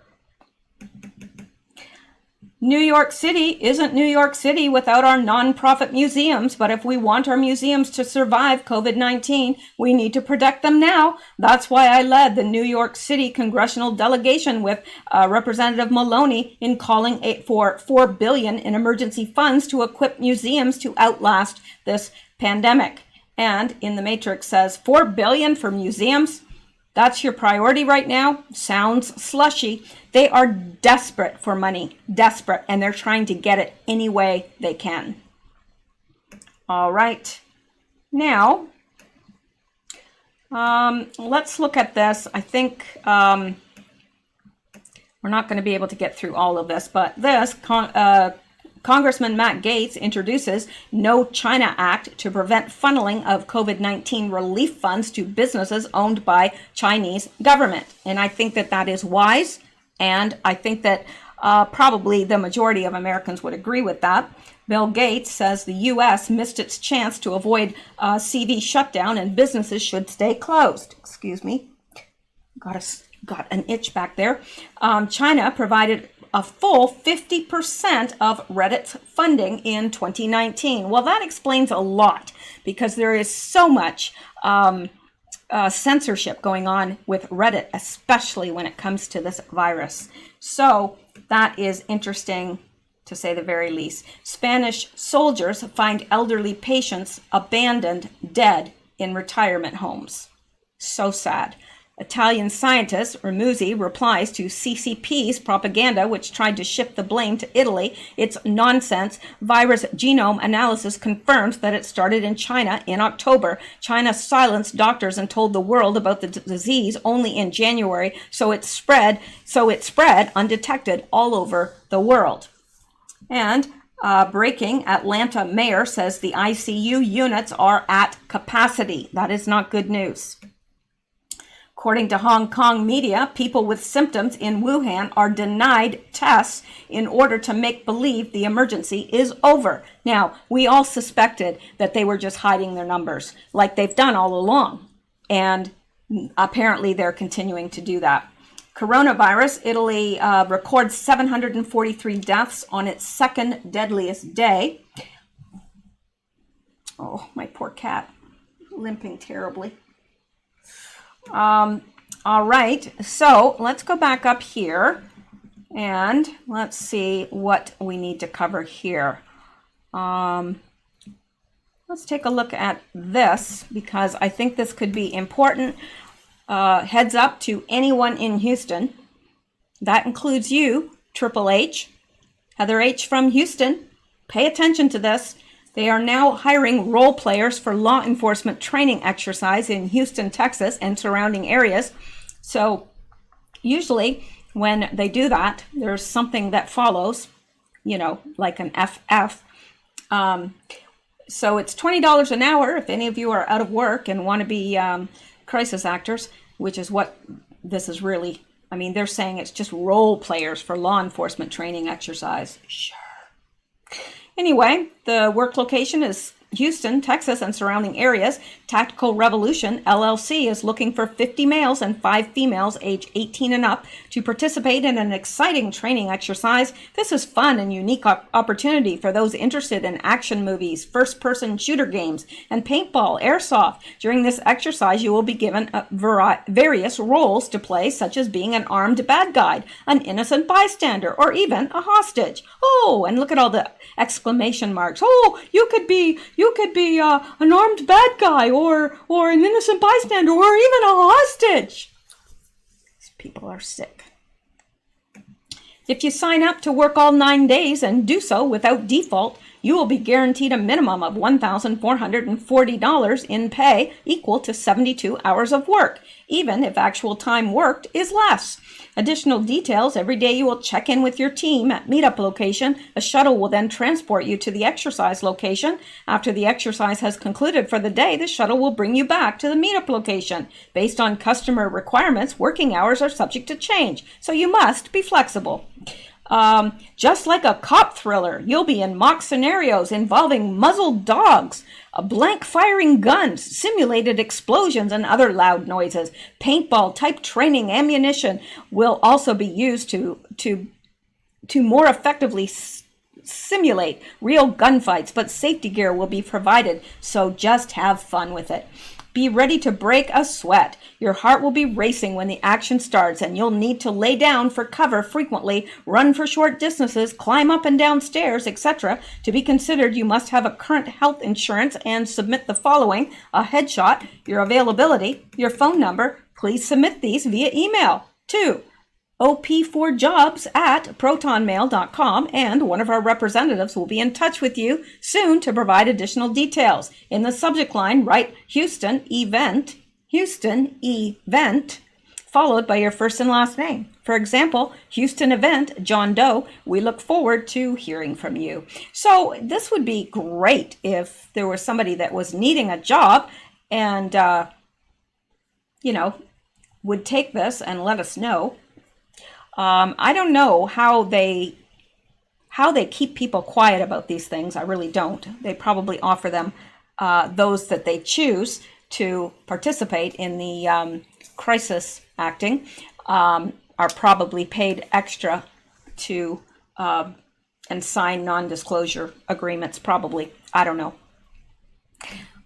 New York City isn't New York City without our nonprofit museums, but if we want our museums to survive COVID-19, we need to protect them now. That's why I led the New York City congressional delegation with Representative Maloney in calling for $4 billion in emergency funds to equip museums to outlast this pandemic. And in the Matrix says, $4 billion for museums? That's your priority right now? Sounds slushy. They are desperate for money, desperate, and they're trying to get it any way they can. All right. Now, let's look at this. I think we're not going to be able to get through all of this, but this Congressman Matt Gaetz introduces No China Act to prevent funneling of COVID-19 relief funds to businesses owned by Chinese government. And I think that that is wise. And I think that probably the majority of Americans would agree with that. Bill Gates says the U.S. missed its chance to avoid CV shutdown and businesses should stay closed. Excuse me. Got an itch back there. China provided a full 50% of Reddit's funding in 2019. Well, that explains a lot because there is so much censorship going on with Reddit, especially when it comes to this virus. So that is interesting, to say the very least. Spanish soldiers find elderly patients abandoned, dead in retirement homes. So sad. Italian scientist Ramuzzi replies to CCP's propaganda, which tried to shift the blame to Italy. It's nonsense. Virus genome analysis confirms that it started in China in October. China silenced doctors and told the world about the disease only in January, so it spread undetected all over the world. And breaking, Atlanta mayor says the ICU units are at capacity. That is not good news. According to Hong Kong media, people with symptoms in Wuhan are denied tests in order to make believe the emergency is over. Now, we all suspected that they were just hiding their numbers like they've done all along. And apparently they're continuing to do that. Coronavirus, Italy records 743 deaths on its second deadliest day. Oh, my poor cat, limping terribly. All right, so let's go back up here and let's see what we need to cover here. Let's take a look at this because I think this could be important. Heads up to anyone in Houston. That includes you, Triple H, Heather H from Houston. Pay attention to this. They are now hiring role players for law enforcement training exercise in Houston, Texas, and surrounding areas. So usually when they do that, there's something that follows, you know, like an FF. So it's $20 an hour if any of you are out of work and want to be crisis actors, which is what this is really. I mean, they're saying it's just role players for law enforcement training exercise. Sure. Anyway, the work location is Houston, Texas, and surrounding areas. Tactical Revolution LLC is looking for 50 males and 5 females age 18 and up to participate in an exciting training exercise. This is fun and unique opportunity for those interested in action movies, first-person shooter games, and paintball, airsoft. During this exercise, you will be given various roles to play, such as being an armed bad guy, an innocent bystander, or even a hostage. Oh, and look at all the exclamation marks. Oh, you could be an armed bad guy, or an innocent bystander, or even a hostage. These people are sick. If you sign up to work all 9 days and do so without default, you will be guaranteed a minimum of $1,440 in pay, equal to 72 hours of work, even if actual time worked is less. Additional details: every day you will check in with your team at meetup location. A shuttle will then transport you to the exercise location. After the exercise has concluded for the day, the shuttle will bring you back to the meetup location. Based on customer requirements, working hours are subject to change, so you must be flexible. Just like a cop thriller, you'll be in mock scenarios involving muzzled dogs, blank firing guns, simulated explosions, and other loud noises. Paintball type training ammunition will also be used to more effectively simulate real gunfights, but safety gear will be provided, so just have fun with it. Be ready to break a sweat. Your heart will be racing when the action starts, and you'll need to lay down for cover frequently, run for short distances, climb up and down stairs, etc. To be considered, you must have a current health insurance and submit the following: a headshot, your availability, your phone number. Please submit these via email to op4jobs@protonmail.com, and one of our representatives will be in touch with you soon to provide additional details. In the subject line, write Houston event, followed by your first and last name. For example, Houston event, John Doe. We look forward to hearing from you. So this would be great if there was somebody that was needing a job and, would take this and let us know. I don't know how they keep people quiet about these things. I really don't. They probably offer them, those that they choose to participate in the crisis acting, are probably paid extra to and sign non-disclosure agreements, probably. I don't know.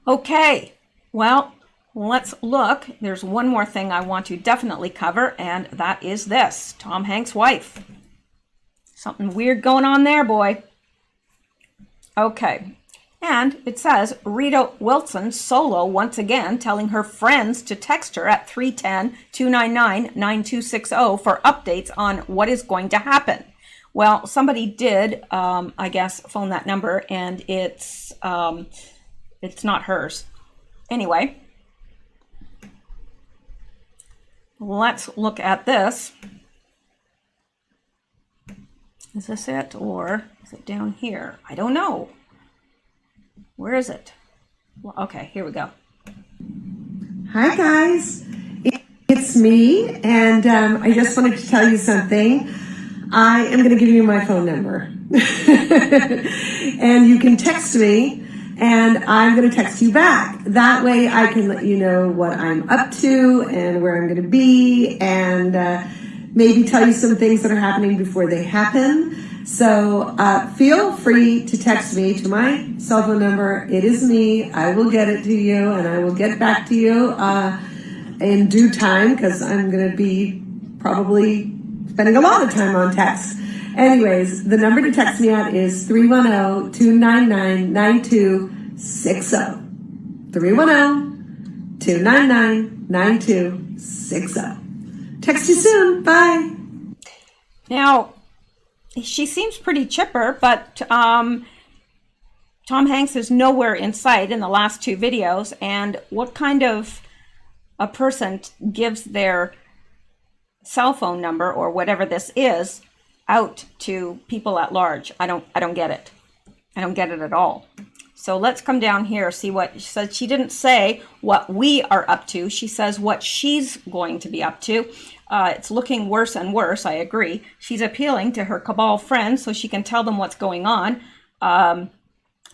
Okay, well, let's look. There's one more thing I want to definitely cover, and that is this. Tom Hanks' wife. Something weird going on there, boy. Okay. And it says, Rita Wilson solo once again, telling her friends to text her at 310-299-9260 for updates on what is going to happen. Well, somebody did, I guess, phone that number, and it's not hers. Anyway. Let's look at this. Is this it, or is it down here? I don't know. Where is it? Well, okay, here we go.
Hi guys, it's me, and I just wanted to tell you something. I am going to give you my phone number. And you can text me, and I'm going to text you back. That way I can let you know what I'm up to and where I'm going to be, and maybe tell you some things that are happening before they happen. So feel free to text me to my cell phone number. It is me. I will get it to you, and I will get back to you in due time, because I'm going to be probably spending a lot of time on text. Anyways, the number to text me at is 310-299-9260. 310-299-9260. Text you soon. Bye.
Now, she seems pretty chipper, but Tom Hanks is nowhere in sight in the last two videos. And what kind of a person gives their cell phone number or whatever this is out to people at large. I don't get it. I don't get it at all. So let's come down here, see what she said. She didn't say what we are up to. She says what she's going to be up to. It's looking worse and worse. I agree. She's appealing to her cabal friends so she can tell them what's going on.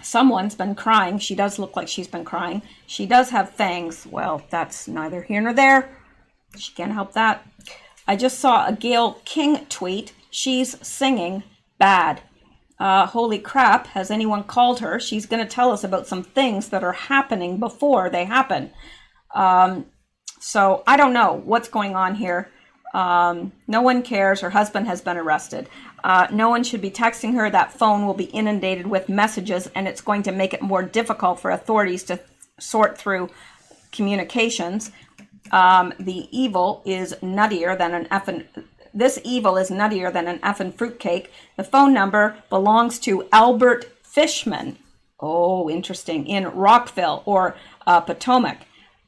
Someone's been crying. She does look like she's been crying. She does have fangs. Well, that's neither here nor there. She can't help that. I just saw a Gayle King tweet. She's singing bad. Holy crap, has anyone called her? She's going to tell us about some things that are happening before they happen. So I don't know what's going on here. No one cares. Her husband has been arrested. No one should be texting her. That phone will be inundated with messages, and it's going to make it more difficult for authorities to sort through communications. The evil is nuttier than an effing... This evil is nuttier than an effing fruitcake. The phone number belongs to Albert Fishman. Oh, interesting. In Rockville or Potomac.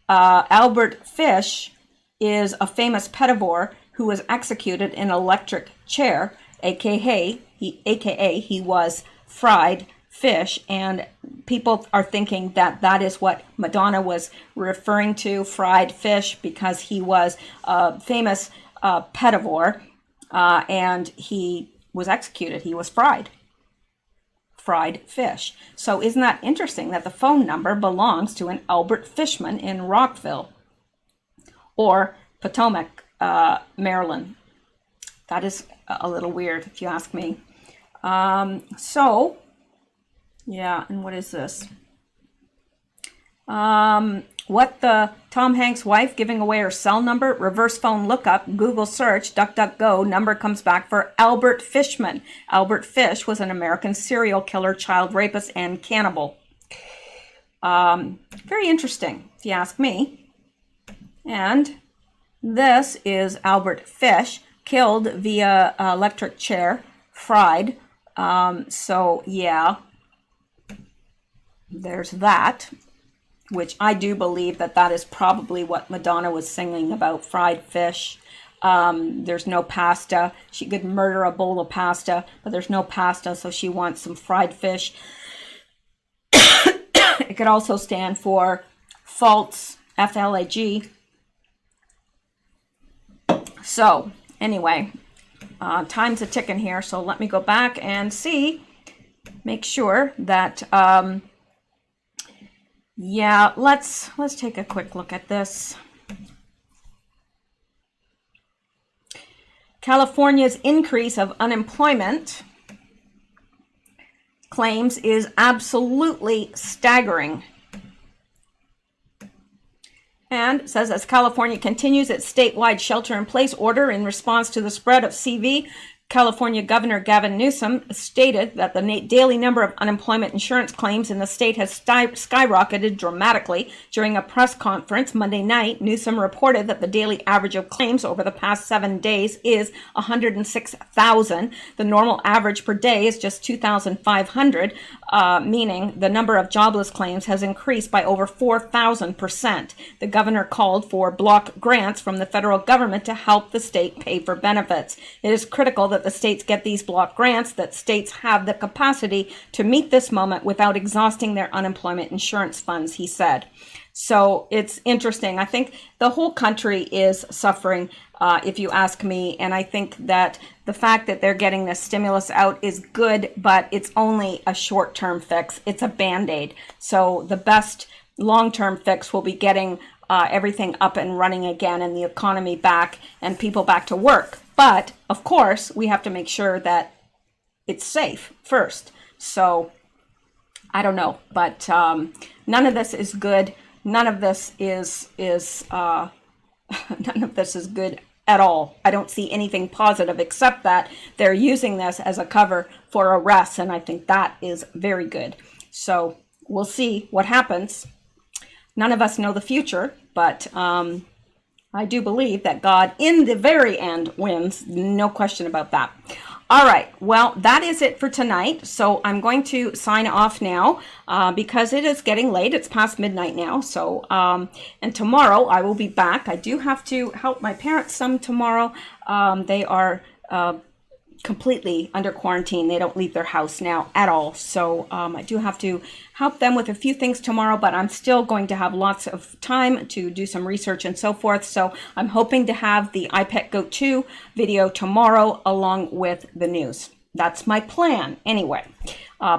Albert Fish is a famous pedivore who was executed in an electric chair, aka he was fried fish, and people are thinking that that is what Madonna was referring to, fried fish, because he was a famous pedivore, and he was executed. He was fried fish. So isn't that interesting that the phone number belongs to an Albert Fishman in Rockville or Potomac, Maryland? That is a little weird, if you ask me. So, yeah, and what is this? What the Tom Hanks' wife giving away her cell number? Reverse phone lookup, Google search, DuckDuckGo, number comes back for Albert Fishman. Albert Fish was an American serial killer, child rapist, and cannibal. Very interesting, if you ask me. And this is Albert Fish, killed via electric chair, fried. So, yeah, there's that. Which I do believe that that is probably what Madonna was singing about, fried fish. There's no pasta. She could murder a bowl of pasta, but there's no pasta, so she wants some fried fish. It could also stand for false, F-L-A-G. So, anyway, time's a ticking here, so let me go back and see, make sure that... yeah, let's take a quick look at this. California's increase of unemployment claims is absolutely staggering. And says as California continues its statewide shelter-in-place order in response to the spread of CV, California Governor Gavin Newsom stated that the daily number of unemployment insurance claims in the state has skyrocketed dramatically. During a press conference Monday night, Newsom reported that the daily average of claims over the past 7 days is 106,000. The normal average per day is just 2,500, meaning the number of jobless claims has increased by over 4,000%. The governor called for block grants from the federal government to help the state pay for benefits. It is critical that the states get these block grants, that states have the capacity to meet this moment without exhausting their unemployment insurance funds, he said. So it's interesting. I think the whole country is suffering, if you ask me. And I think that the fact that they're getting this stimulus out is good, but it's only a short-term fix. It's a Band-Aid. So the best long-term fix will be getting everything up and running again and the economy back and people back to work. But, of course, we have to make sure that it's safe first. So, I don't know. But none of this is good. None of this is none of this is good at all. I don't see anything positive except that they're using this as a cover for arrests. And I think that is very good. So, we'll see what happens. None of us know the future, but... I do believe that God in the very end wins. No question about that. All right. Well, that is it for tonight. So I'm going to sign off now because it is getting late. It's past midnight now. So, and tomorrow I will be back. I do have to help my parents some tomorrow. They are completely under quarantine. They don't leave their house now at all. So I do have to help them with a few things tomorrow, but I'm still going to have lots of time to do some research and so forth. So I'm hoping to have the iPet Go 2 video tomorrow along with the news. That's my plan anyway.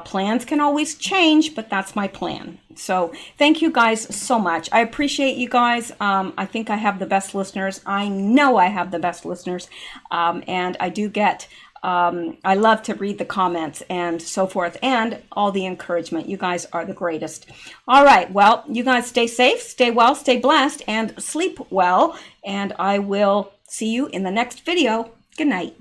Plans can always change, but that's my plan. So thank you guys so much. I appreciate you guys. I think I have the best listeners. I know I have the best listeners. And I do get, I love to read the comments and so forth and all the encouragement. You guys are the greatest. All right. Well, you guys stay safe, stay well, stay blessed, and sleep well. And I will see you in the next video. Good night.